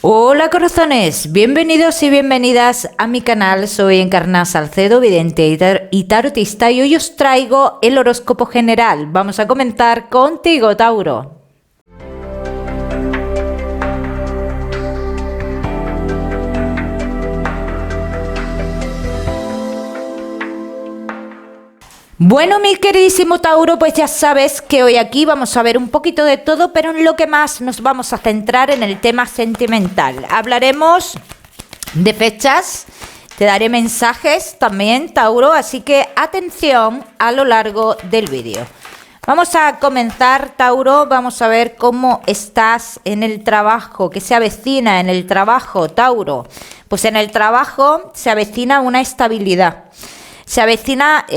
Hola corazones, bienvenidos y bienvenidas a mi canal. Soy Encarna Salcedo, vidente y tarotista, y hoy os traigo el horóscopo general. Vamos a comentar contigo, Tauro. Bueno, mi queridísimo Tauro, pues ya sabes que hoy aquí vamos a ver un poquito de todo, pero en lo que más nos vamos a centrar en el tema sentimental. Hablaremos de fechas, te daré mensajes también, Tauro, así que atención a lo largo del vídeo. Vamos a comenzar, Tauro, vamos a ver cómo estás en el trabajo, qué se avecina en el trabajo, Tauro. Pues en el trabajo se avecina una estabilidad. Se avecina,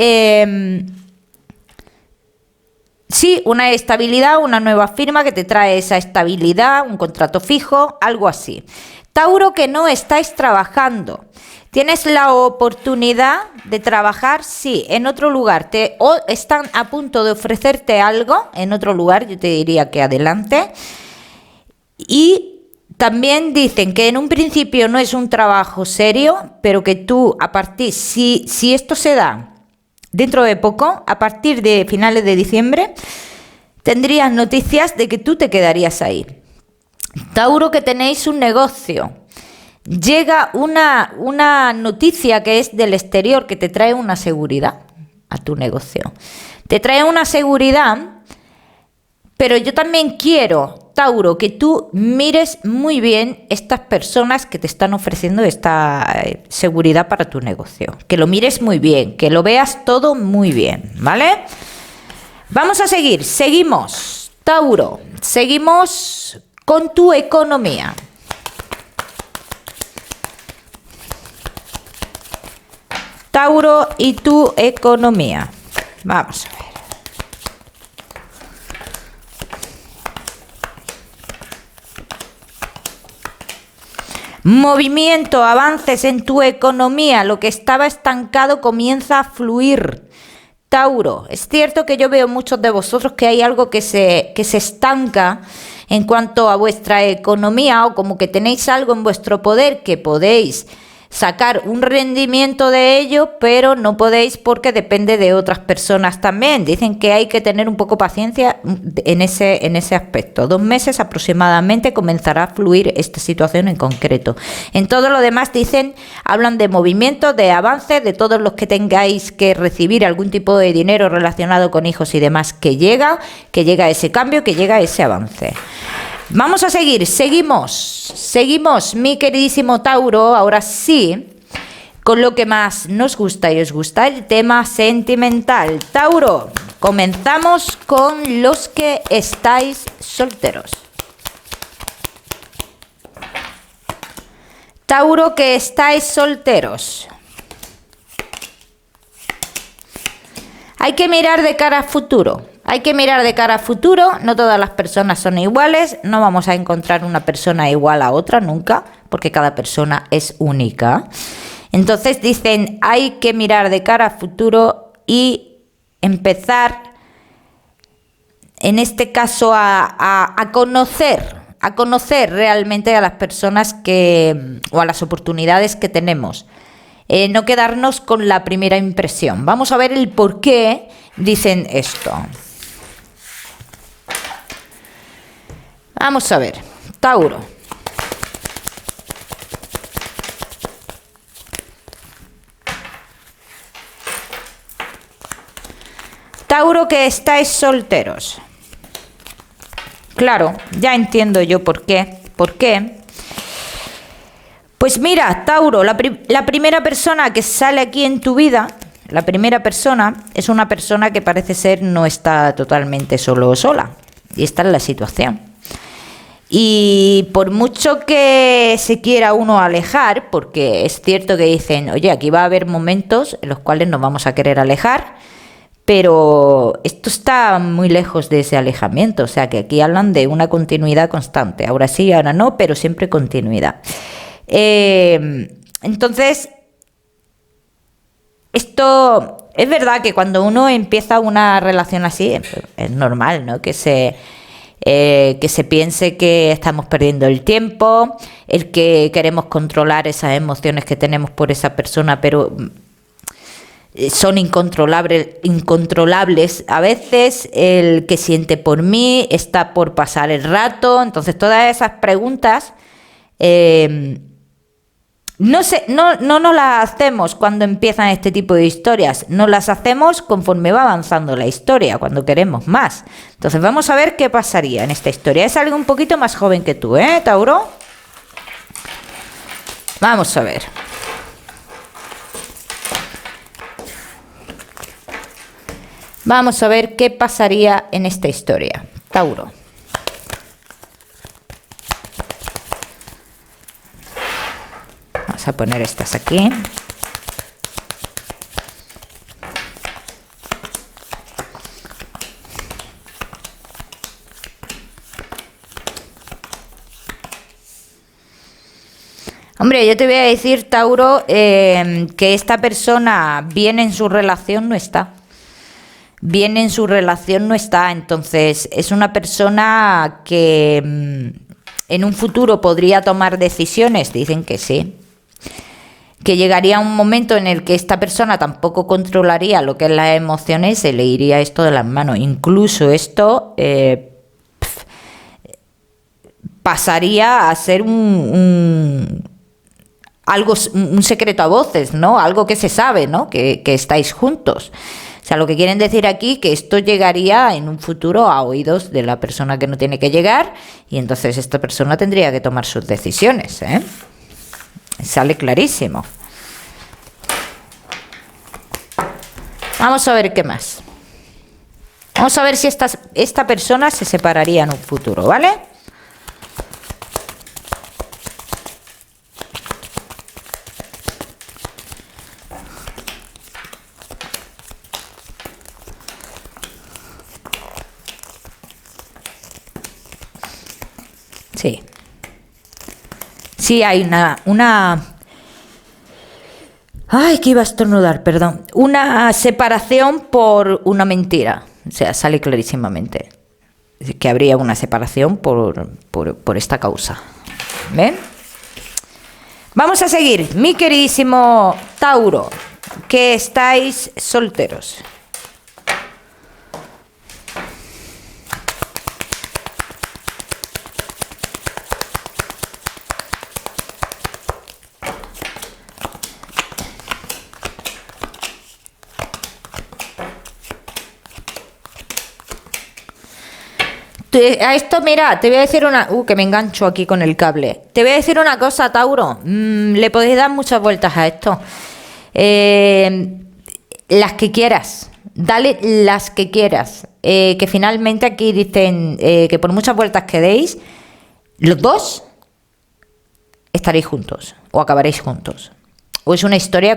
sí, una estabilidad, una nueva firma que te trae esa estabilidad, un contrato fijo, algo así. Tauro, que no estáis trabajando. ¿Tienes la oportunidad de trabajar? Sí, en otro lugar. O están a punto de ofrecerte algo en otro lugar, yo te diría que adelante. Y también dicen que en un principio no es un trabajo serio, pero que tú a partir, si esto se da dentro de poco, a partir de finales de diciembre, tendrías noticias de que tú te quedarías ahí. Tauro, que tenéis un negocio. Llega una noticia que es del exterior, que te trae una seguridad a tu negocio. Te trae una seguridad, pero yo también quiero, Tauro, que tú mires muy bien estas personas que te están ofreciendo esta seguridad para tu negocio. Que lo mires muy bien, que lo veas todo muy bien, ¿vale? Vamos a seguir, seguimos, Tauro, seguimos con tu economía. Tauro y tu economía. Vamos a ver. Movimiento, avances en tu economía, lo que estaba estancado comienza a fluir. Tauro, es cierto que yo veo muchos de vosotros que hay algo que se estanca en cuanto a vuestra economía, o como que tenéis algo en vuestro poder que podéis sacar un rendimiento de ello, pero no podéis porque depende de otras personas también. Dicen que hay que tener un poco paciencia en ese aspecto. 2 meses aproximadamente comenzará a fluir esta situación en concreto. En todo lo demás hablan de movimiento, de avance, de todos los que tengáis que recibir algún tipo de dinero relacionado con hijos y demás, que llega ese cambio, que llega ese avance. Vamos a seguir, seguimos, mi queridísimo Tauro, ahora sí, con lo que más nos gusta y os gusta, el tema sentimental. Tauro, comenzamos con los que estáis solteros. Tauro, que estáis solteros. Hay que mirar de cara a futuro. Hay que mirar de cara a futuro, no todas las personas son iguales, no vamos a encontrar una persona igual a otra nunca, porque cada persona es única. Entonces dicen, hay que mirar de cara a futuro y empezar, en este caso, a conocer realmente a las personas o a las oportunidades que tenemos. No quedarnos con la primera impresión. Vamos a ver el por qué dicen esto. Vamos a ver, Tauro. Tauro, que estáis solteros. Claro, ya entiendo yo por qué. ¿Por qué? Pues mira, Tauro, la primera persona que sale aquí en tu vida, la primera persona, es una persona que parece ser no está totalmente solo o sola. Y esta es la situación. Y por mucho que se quiera uno alejar, porque es cierto que dicen, oye, aquí va a haber momentos en los cuales nos vamos a querer alejar, pero esto está muy lejos de ese alejamiento, o sea que aquí hablan de una continuidad constante, ahora sí, ahora no, pero siempre continuidad. Entonces, esto es verdad que cuando uno empieza una relación así, es normal, ¿no? Que que se piense que estamos perdiendo el tiempo, el que queremos controlar esas emociones que tenemos por esa persona, pero son incontrolables a veces, el que siente por mí, está por pasar el rato. Entonces todas esas preguntas no nos las hacemos cuando empiezan este tipo de historias, nos las hacemos conforme va avanzando la historia, cuando queremos más. Entonces vamos a ver qué pasaría en esta historia. Es alguien un poquito más joven que tú, Tauro. Vamos a ver. Vamos a ver qué pasaría en esta historia, Tauro. Vamos a poner estas aquí. Hombre, yo te voy a decir, Tauro, que esta persona bien en su relación no está. Bien en su relación no está, entonces es una persona que en un futuro podría tomar decisiones, dicen que sí. Que llegaría un momento en el que esta persona tampoco controlaría lo que es las emociones, se le iría esto de las manos. Incluso esto pasaría a ser un secreto a voces, ¿no? Algo que se sabe, ¿no? Que estáis juntos. O sea, lo que quieren decir aquí que esto llegaría en un futuro a oídos de la persona que no tiene que llegar, y entonces esta persona tendría que tomar sus decisiones, Sale clarísimo. Vamos a ver qué más. Vamos a ver si esta persona se separaría en un futuro, ¿vale? Sí. Sí, hay una... Ay, que iba a estornudar, perdón. Una separación por una mentira. O sea, sale clarísimamente que habría una separación por esta causa. ¿Ven? Vamos a seguir. Mi queridísimo Tauro, que estáis solteros. A esto, mira, te voy a decir una... que me engancho aquí con el cable. Te voy a decir una cosa, Tauro. Le podéis dar muchas vueltas a esto. Las que quieras. Dale las que quieras. Que finalmente aquí dicen que por muchas vueltas que deis, los dos estaréis juntos o acabaréis juntos. O es una historia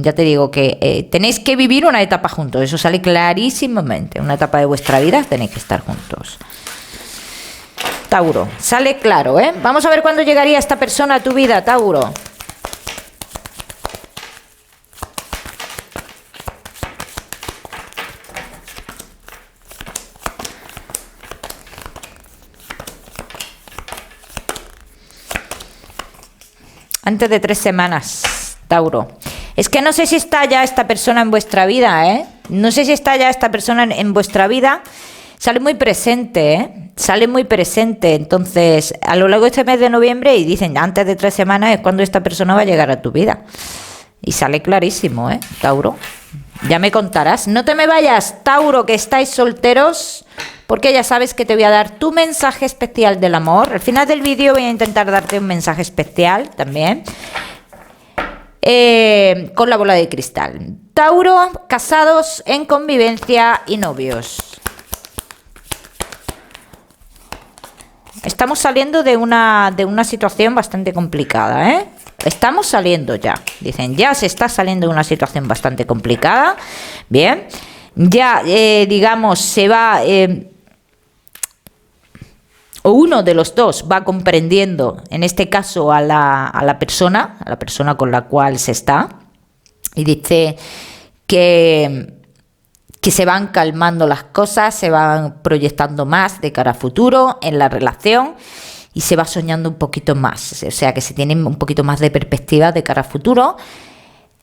ya te digo, que tenéis que vivir una etapa juntos. Eso sale clarísimamente. Una etapa de vuestra vida tenéis que estar juntos. Tauro, sale claro, Vamos a ver cuándo llegaría esta persona a tu vida, Tauro. Antes de 3 semanas, Tauro. Es que no sé si está ya esta persona en vuestra vida, No sé si está ya esta persona en vuestra vida. Sale muy presente, Sale muy presente. Entonces, a lo largo de este mes de noviembre, y dicen antes de 3 semanas es cuando esta persona va a llegar a tu vida. Y sale clarísimo, Tauro. Ya me contarás. No te me vayas, Tauro, que estáis solteros, porque ya sabes que te voy a dar tu mensaje especial del amor. Al final del vídeo voy a intentar darte un mensaje especial también. Con la bola de cristal. Tauro, casados, en convivencia y novios. Estamos saliendo de una situación bastante complicada, Estamos saliendo ya. Dicen, ya se está saliendo de una situación bastante complicada. Bien. Ya, digamos, se va... o uno de los dos va comprendiendo, en este caso a la persona con la cual se está, y dice que que se van calmando las cosas, se van proyectando más de cara a futuro en la relación y se va soñando un poquito más, o sea que se tiene un poquito más de perspectiva de cara a futuro,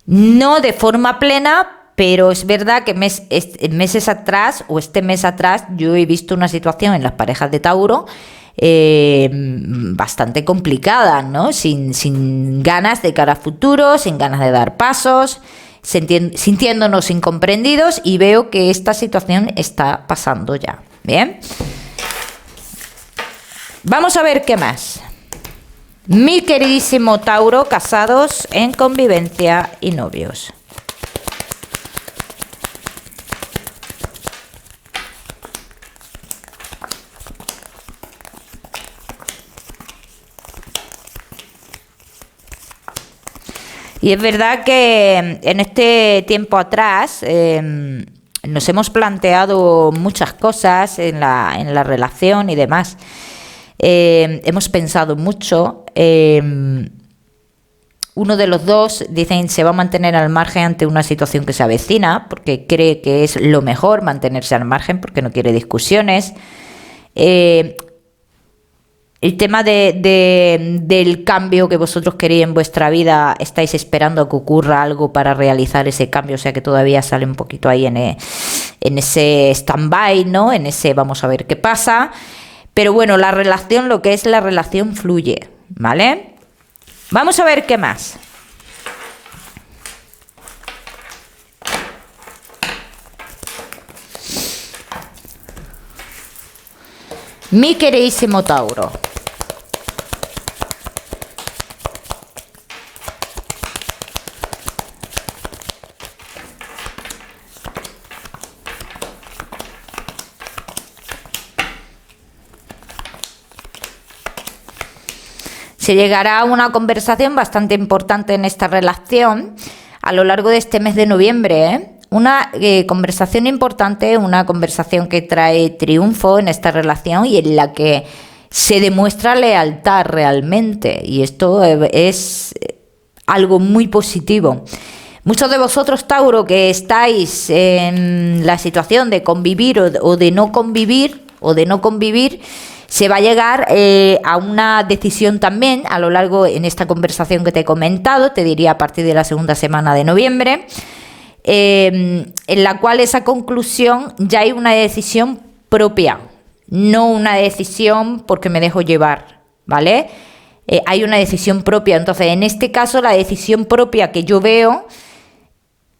no de forma plena, pero es verdad que meses atrás o este mes atrás yo he visto una situación en las parejas de Tauro bastante complicada, ¿no? Sin ganas de cara a futuro, sin ganas de dar pasos, sintiéndonos incomprendidos, y veo que esta situación está pasando ya. Bien. Vamos a ver qué más. Mi queridísimo Tauro, casados, en convivencia y novios. Y es verdad que en este tiempo atrás nos hemos planteado muchas cosas en la relación y demás. Hemos pensado mucho. Uno de los dos, dicen, se va a mantener al margen ante una situación que se avecina, porque cree que es lo mejor mantenerse al margen, porque no quiere discusiones. El tema del cambio que vosotros queréis en vuestra vida, estáis esperando a que ocurra algo para realizar ese cambio, o sea que todavía sale un poquito ahí en ese stand-by, ¿no? En ese vamos a ver qué pasa. Pero bueno, la relación, lo que es la relación fluye, ¿vale? Vamos a ver qué más. Mi queridísimo Tauro. Se llegará a una conversación bastante importante en esta relación a lo largo de este mes de noviembre, ¿eh? Una conversación importante, una conversación que trae triunfo en esta relación y en la que se demuestra lealtad realmente. Y esto es algo muy positivo. Muchos de vosotros, Tauro, que estáis en la situación de convivir o de no convivir, se va a llegar a una decisión también a lo largo en esta conversación que te he comentado, te diría a partir de la segunda semana de noviembre, en la cual esa conclusión ya hay una decisión propia, no una decisión porque me dejo llevar, ¿vale? Hay una decisión propia. Entonces, en este caso, la decisión propia que yo veo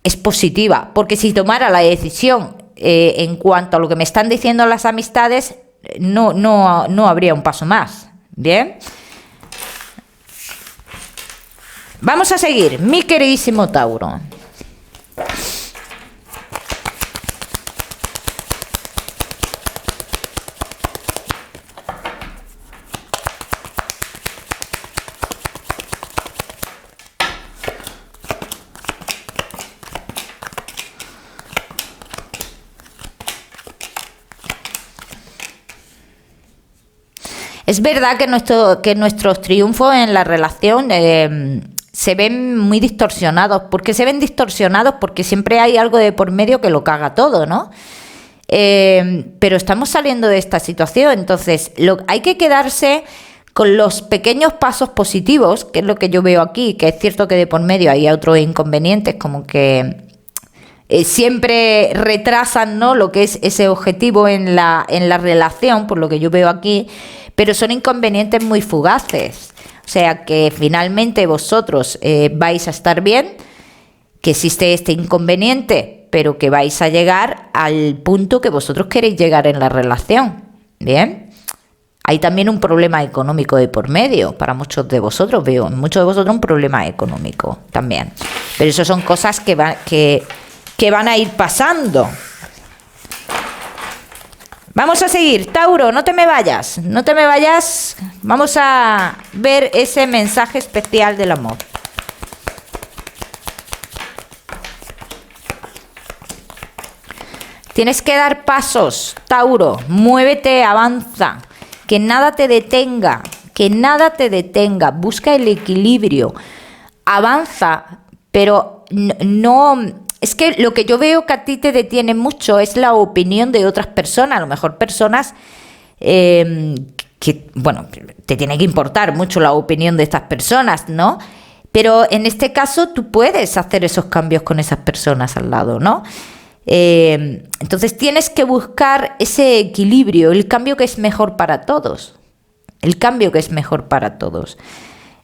es positiva, porque si tomara la decisión en cuanto a lo que me están diciendo las amistades, no habría un paso más. Bien. Vamos a seguir, mi queridísimo Tauro. Es verdad que nuestros triunfos en la relación se ven muy distorsionados. ¿Por qué se ven distorsionados? Porque siempre hay algo de por medio que lo caga todo, ¿no? Pero estamos saliendo de esta situación, entonces hay que quedarse con los pequeños pasos positivos, que es lo que yo veo aquí, que es cierto que de por medio hay otros inconvenientes, como que siempre retrasan, ¿no?, lo que es ese objetivo en la relación, por lo que yo veo aquí, pero son inconvenientes muy fugaces. O sea que finalmente vosotros vais a estar bien, que existe este inconveniente, pero que vais a llegar al punto que vosotros queréis llegar en la relación. Bien. Hay también un problema económico de por medio. Para muchos de vosotros, veo en muchos de vosotros un problema económico también. Pero eso son cosas que van a ir pasando. Vamos a seguir. Tauro, no te me vayas. No te me vayas. Vamos a ver ese mensaje especial del amor. Tienes que dar pasos, Tauro. Muévete, avanza. Que nada te detenga. Que nada te detenga. Busca el equilibrio. Avanza, pero no... es que lo que yo veo que a ti te detiene mucho es la opinión de otras personas, a lo mejor personas que, bueno, te tiene que importar mucho la opinión de estas personas, ¿no? Pero en este caso tú puedes hacer esos cambios con esas personas al lado, ¿no? Entonces tienes que buscar ese equilibrio, el cambio que es mejor para todos, el cambio que es mejor para todos.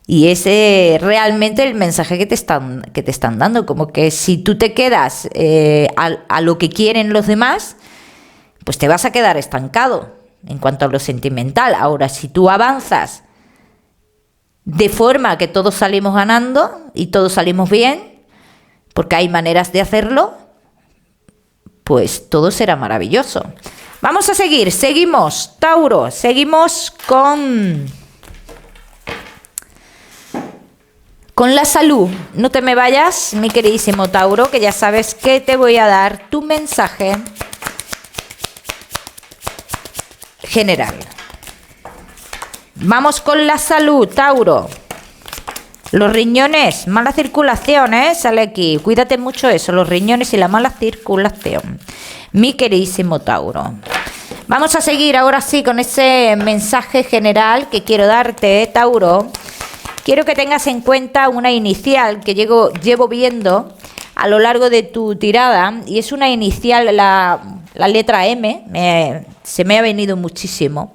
Y ese realmente el mensaje que te están dando, como que si tú te quedas a lo que quieren los demás, pues te vas a quedar estancado en cuanto a lo sentimental. Ahora, si tú avanzas de forma que todos salimos ganando y todos salimos bien, porque hay maneras de hacerlo, pues todo será maravilloso. Vamos a seguir, seguimos, Tauro, seguimos con la salud. No te me vayas, mi queridísimo Tauro, que ya sabes que te voy a dar tu mensaje general. Vamos con la salud, Tauro. Los riñones, mala circulación, sale aquí. Cuídate mucho eso, los riñones y la mala circulación. Mi queridísimo Tauro. Vamos a seguir ahora sí con ese mensaje general que quiero darte, Tauro. Quiero que tengas en cuenta una inicial que llevo viendo a lo largo de tu tirada, y es una inicial, la letra M, se me ha venido muchísimo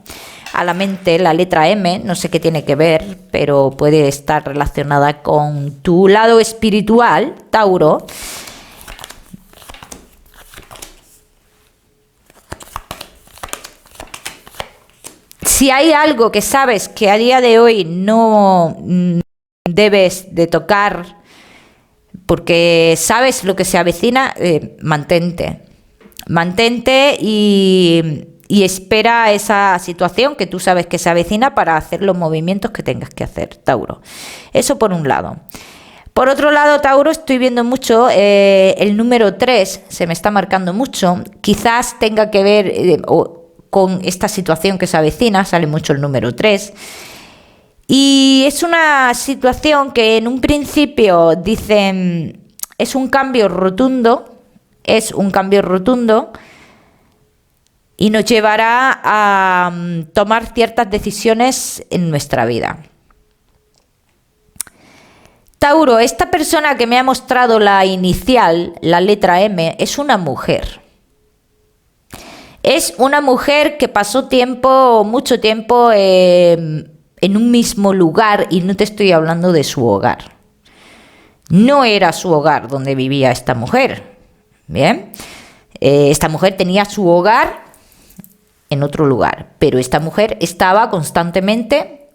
a la mente la letra M, no sé qué tiene que ver, pero puede estar relacionada con tu lado espiritual, Tauro. Si hay algo que sabes que a día de hoy no debes de tocar, porque sabes lo que se avecina, mantente y espera esa situación que tú sabes que se avecina para hacer los movimientos que tengas que hacer, Tauro. Eso por un lado. Por otro lado, Tauro, estoy viendo mucho el número 3, se me está marcando mucho. Quizás tenga que ver con esta situación que se avecina, sale mucho el número 3. Y es una situación que en un principio dicen es un cambio rotundo, y nos llevará a tomar ciertas decisiones en nuestra vida. Tauro, esta persona que me ha mostrado la inicial, la letra M, es una mujer. Es una mujer que pasó mucho tiempo en un mismo lugar, y no te estoy hablando de su hogar. No era su hogar donde vivía esta mujer. Bien, esta mujer tenía su hogar en otro lugar, pero esta mujer estaba constantemente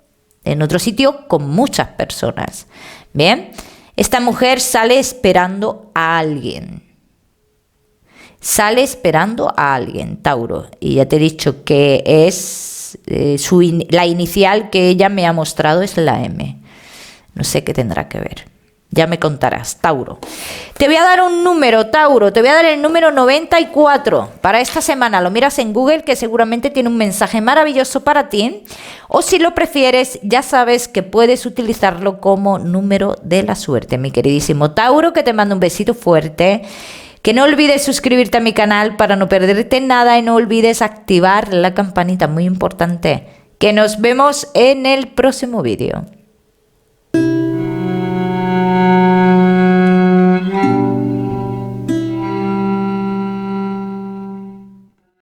en otro sitio con muchas personas. Bien, esta mujer sale esperando a alguien. Sale esperando a alguien, Tauro. Y ya te he dicho que es la inicial que ella me ha mostrado es la M. No sé qué tendrá que ver. Ya me contarás, Tauro. Te voy a dar un número, Tauro. Te voy a dar el número 94 para esta semana. Lo miras en Google, que seguramente tiene un mensaje maravilloso para ti. O si lo prefieres, ya sabes que puedes utilizarlo como número de la suerte, mi queridísimo Tauro, que te mando un besito fuerte. Que no olvides suscribirte a mi canal para no perderte nada, y no olvides activar la campanita, muy importante. Que nos vemos en el próximo vídeo.